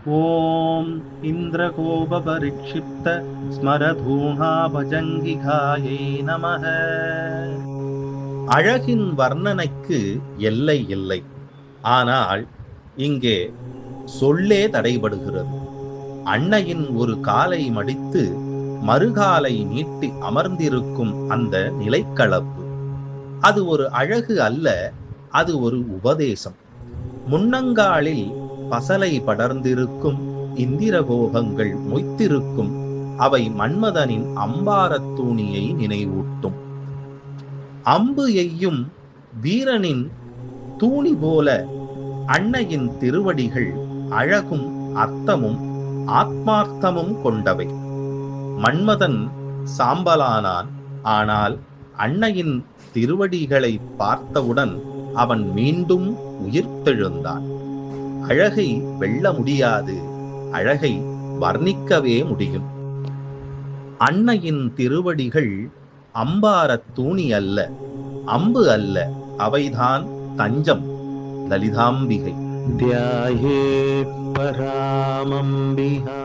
ஓம் இந்திரகோபபரிக்ஷிப்த ஸ்மரதூணாபஜங்கிகாயை நமக. அழகின் வர்ணனைக்கு எல்லை இல்லை. ஆனால் இங்கே சொல்லே தடைபடுகிறது. அன்னையின் ஒரு காலை மடித்து மறுகாலை நீட்டி அமர்ந்திருக்கும் அந்த நிலைக்களப்பு, அது ஒரு அழகு அல்ல, அது ஒரு உபதேசம். முன்னங்காலில் பசலை படர்ந்திருக்கும் இந்திரகோபங்கள் மொய்த்திருக்கும். அவை மன்மதனின் அம்பாரத் தூணியை நினைவூட்டும். அம்பு எய்யும் வீரனின் தூணி போல அன்னையின் திருவடிகள் அழகும் அர்த்தமும் ஆத்மார்த்தமும் கொண்டவை. மன்மதன் சாம்பலானான். ஆனால் அன்னையின் திருவடிகளை பார்த்தவுடன் அவன் மீண்டும் உயிர்த்தெழுந்தான். அழகை வெல்ல முடியாது, அழகை வர்ணிக்கவே முடியும். அன்னையின் திருவடிகள் அம்பாரத் தூணி அல்ல, அம்பு அல்ல, அவைதான் தஞ்சம். லலிதாம்பிகை. த்யாயே பராமம்பிகா.